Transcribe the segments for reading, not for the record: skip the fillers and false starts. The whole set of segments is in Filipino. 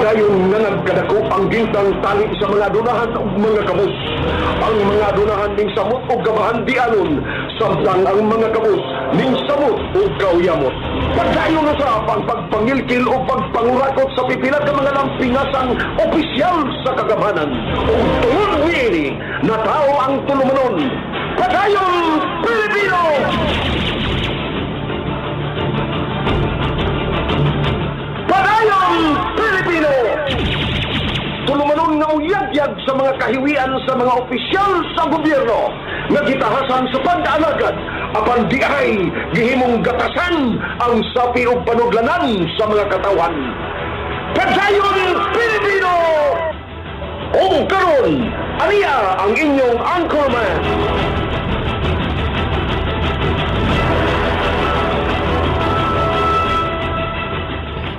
Padayon nga nagkadako ang gintang tali sa mga dunahan ug mga kabus. Ang mga dunahan ning samot ug gabahan dianon, samtang ang mga kabus ning samot ug kauyamot. Padayon na sa pagpangilkil o pagpangurakot sa pipila ka mga lampingasang opisyal sa kagamanan. Ug tungod niini, natao ang tulumanon. Padayon Pilipino! Padayon Pilipino! Tulumanon nga uyagyag sa mga kahiwian sa mga opisyal sa gobyerno nga gitahasan sa pag-alagad apan di ay gihimong gatasan ang sapi o panudlanan sa mga katawan. Padayon Pilipino! O karon, aniya ang inyong anchorman.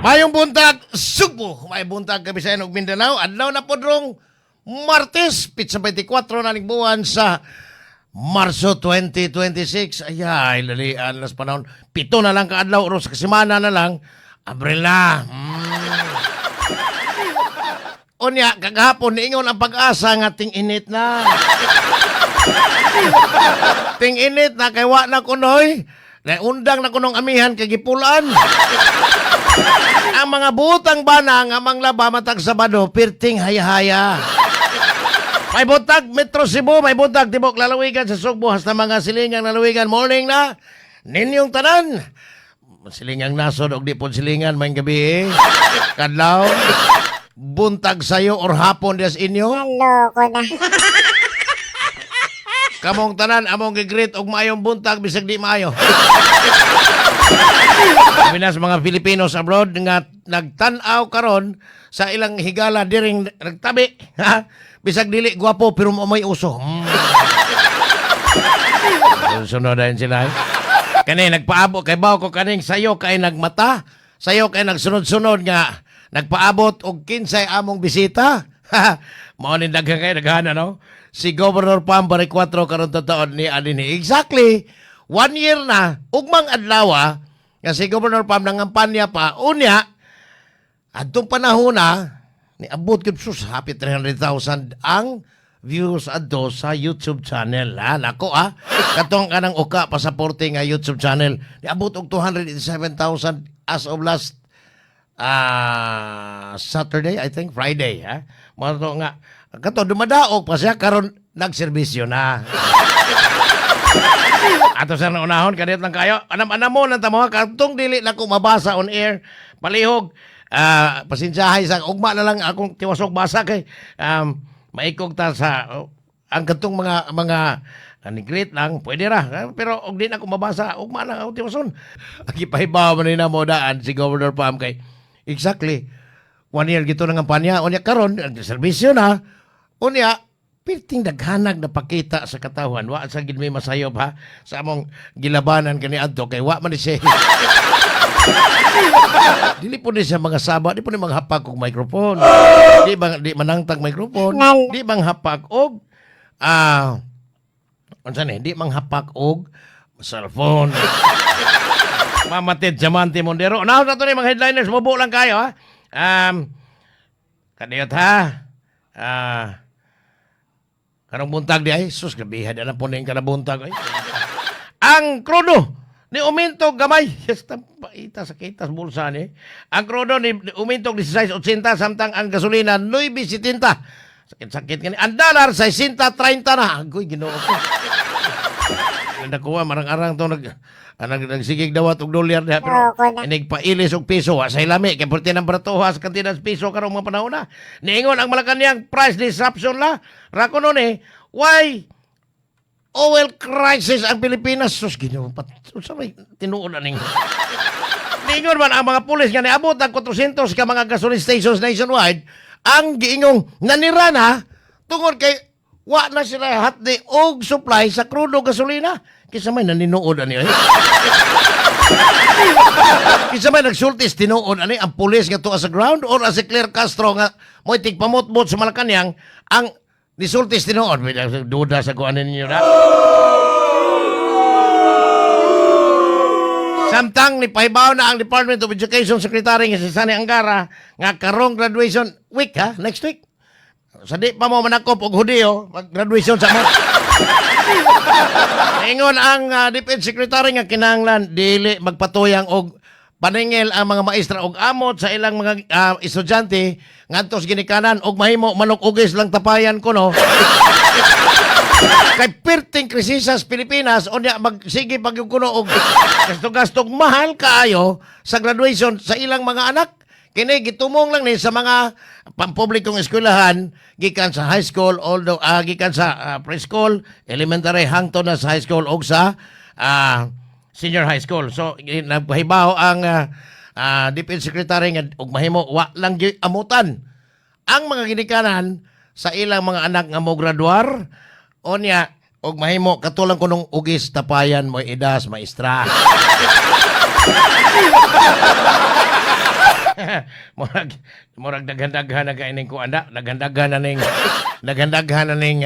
Mayong buntag, Sugbo! May buntag Kabisayan ug Mindanao. Adlaw na po drong Martes, pizza 24 na buwan sa Marso 2026. Ay, lalian las panahon. 7 na lang kaadlaw, o sa kasimana na lang. Abril na. Unya, kagahapon, niingon ang pag-asa nga ting-init na. Ting-init na, kay wa na kunoy. Naundang na kunong amihan kay gipulan. Ang mga butang bana nga manglaba matag Sabado, pirting haya-haya. May butag Metro Cebu, may butag tibok lalawigan sa Sugbo, hasta mga silingang lalawigan. Morning na, ninyong tanan. Silingang nasod, og di po silingan, may gabi kadlaw, buntag sayo or hapon des inyo. Hello ko na. Kamong tanan, among gigreet og maayong buntag, bisag di maayo. Pinas mga Filipinos abroad nga nagtanaw karon sa ilang higala diring nagtabi, ha? Bisag dili gwapo pero may uso. Sunod din sila. Kani nagpaabot kay bawo ko kaning sayo kay nagmata, sayo kay nagsunod-sunod nga nagpaabot og kinsay among bisita. Mao ni daghang kay daghana no. Si Governor Pam Bari 4 karon taon ni adini. Exactly 1 year na ugmang adlaw nga si Governor Pam nangampanya pa unya adtong panahon na ni abot gid sus happy 300,000 ang views adto sa YouTube channel. Nako katong kanang uka pasaporte nga YouTube channel ni abot og 287,000 as of last Saturday, I think Friday, mo to nga kato dumadaog pa siya karon nagserbisyo na. Ato sa unahon kadit lang kayo. Anam-anam mo nang tamo katong dili na ko mabasa on air. Palihog pasensyahay sa ugma na lang akong tiwasok basa kay maikog ta sa ang katong mga great lang pwede ra pero og di na ko mabasa ugma lang ako tiwason. Ang ipahibaw man na mo daan si Governor Pam kay exactly 1 year gito nang kampanya unya karon ang serbisyo na unya pirting daghanag na pakita sa katawan. Wa sa gid may masayob sa among gilabanan kani adto kay wa man ni siya. Dili po ni siya mga saba, di po ni mga hapag og microphone. Di manangtag microphone. Di bang hapag og unsa ni? Di mang hapag og cellphone. Mamatid Diamante Mondero. Now na to ni mga headliners, mubo lang kayo kadiyot karong buntag di ay, sus, gabihan na po na yung kanabuntag ay. Ang krudo ni uminto gamay. Yes, tampaita sa kitas bulsa ni. Ang krudo ni uminto 16.80 samtang ang gasolina 9.70. Sakit-sakit kani. Ang dollar 60.30 na. Agoy, ginoo ko. Nakuha, marang-arang to nagsigig dawat og dolyar diha pero inigpailis og piso sa ilami kay porte ng bratoha sa kantinas piso karong mga panahon na niingon ang Malacañang price disruption la ra kuno ni why oil crisis ang Pilipinas sus Ginoo sa may tinuod aning niingon man ang mga pulis nga niabot ang 400 ka mga gasoline stations nationwide ang giingong nanira na tungod kay wa na sila hatdi og supply sa krudo gasolina. Kisa may naninuod ani ay. Kisa may nagsultis tinuod ani ang pulis nga tuwa sa ground or as si Claire Castro nga mo tigpamot-mot sa Malacañang ang nisultis tinuod. Duda sa kuan ninyo na. Samtang ni pahibaw na ang Department of Education Secretary nga si Sani Angara nga karong graduation week ha, next week. Sa di pa mo manakop og Hudiyo, mag-graduation sa mo. Ingon ang Defense Secretary nga kinahanglan dili magpatuyang og paningil ang mga maestra og amot sa ilang mga estudyante ngadtos ginikanan og mahimo manok ugis lang tapayan kuno. Kay perting krisis sa Pilipinas unya magsige pagyud kuno og gasto-gastog mahal kaayo sa graduation sa ilang mga anak. Kini gitumong lang ni sa mga pampublikong eskwelahan gikan sa high school although gikan sa preschool, elementary hangtod na sa high school ug sa senior high school. So nagpahibaw ang Defense Secretary nga og mahimo wa lang gyud amutan ang mga ginikanan sa ilang mga anak nga mo graduar unya og mahimo katulang kunong ugis tapayan mo idas maestra. murag daghan-daghan na kaining ko anda daghan-daghan na ning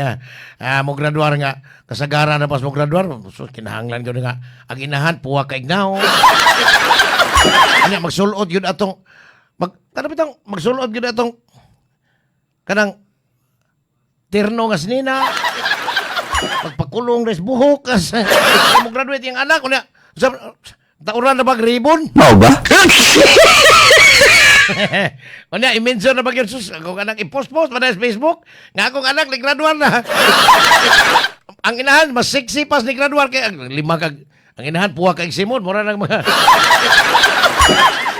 mo graduar nga kasagaran na pas mo graduar so kinahanglan gyud nga ang inahan puwa ka ignaw anya magsulod gyud atong magsulod gyud atong kanang terno nga sinina magpakulong des buhok kas mo graduate yung anak unya tauran na bag ribbon Mao ba? Unya, i-mention na ba yun, sus, akong anak i-post-post pa na sa Facebook, nga akong anak ni graduar na. Ang inahan, mas sexy pas ni graduar, kaya lima kag, ang inahan, puwa kag simon, mura ng mga,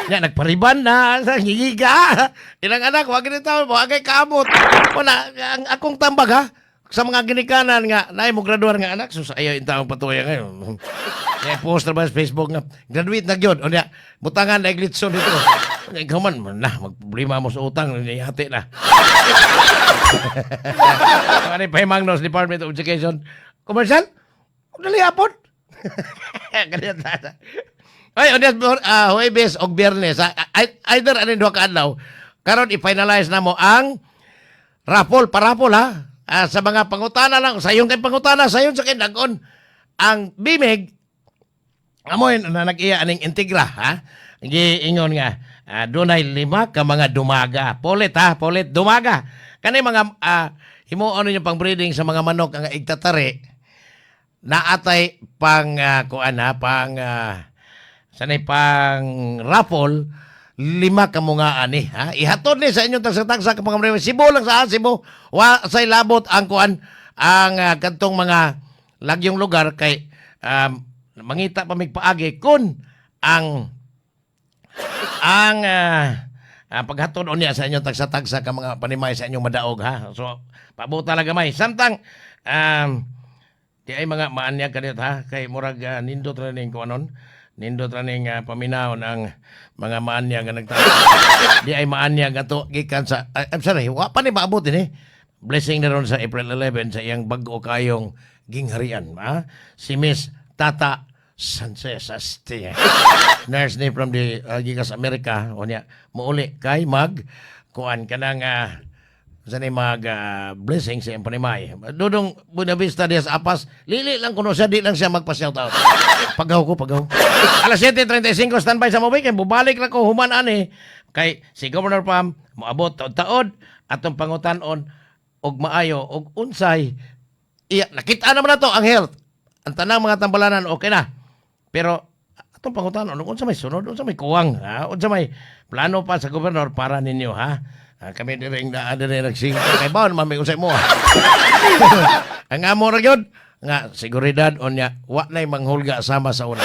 nga, nagpariban na, higiga, ilang anak, wag ganito, wag kay kamot. Una, ang akong tambag ha, sa mga ginikanan nga, naay mo graduar nga anak, sus, ayaw yung taong patuya ngayon. Kaya post na ba sa Facebook nga, graduate na yun, unya, butangan na iglitson dito. Ikaw man, magproblema mo sa utang, niyate na. Ano yung pahimang sa Department of Education? Commercial? Dali hapon. Ay, Huwebes o Biyernes, either anin doon ka adlaw, karon i-finalize na mo ang parapol ha, sa mga pangutana lang, sayon kay pangutana, sayon sa kay dagon. Ang bimig, amoy na nag-iya aning integra, ha? Giingon nga, dunay 5 ka mga dumaga. Polit dumaga. Kani mga himuon niyo pang breeding sa mga manok nga igtatari naatay pang sanay pang raffle 5 ka mga ani ha. Ihatod ni sa inyong tagsa-tagsa ka mga breeding. Cebu lang sa Cebu. Wa say labot ang ang kantong mga lagyong lugar kay mangita pa paagi kun ang paghatod niya sa inyong tagsa-tagsa ka mga panimay sa inyong madaog ha. So pabuta lang gamay. Samtang di ay mga maanya kanit ha kay murag nindot ra ning kuanon. Nindot ra ning paminahon ang mga maanya nga nagtao. Di ay maanya gato gikan sa I'm sorry, wa pa ni maabot ini. Blessing na ron sa April 11 sa iyang bag-o kayong gingharian ha. Si Miss Tata Sanchez Asti. Nurse ni from the gikas America o niya muuli kay kuan kanang sa ni blessing sa iyang panimay. Dudong Buenavista Diaz Apas, lili lang kuno siya, di lang siya magpa-shout out. Pagaw. Alas 7:35 standby sa mobile kay bubalik na ko human ani kay si Governor Pam moabot taod atong pangutan-on og maayo og unsay iya nakita naman nato ang health. Ang tanang mga tambalanan okay na. Pero atong pangutan ano unsa may sunod, unsa may kuwang, unsa may plano pa sa gobernador para ninyo ha. Kami diring nagsing kay baon mami usay mo. Ang amo ra gyud nga seguridad onya wa nay manghulga sama sa una.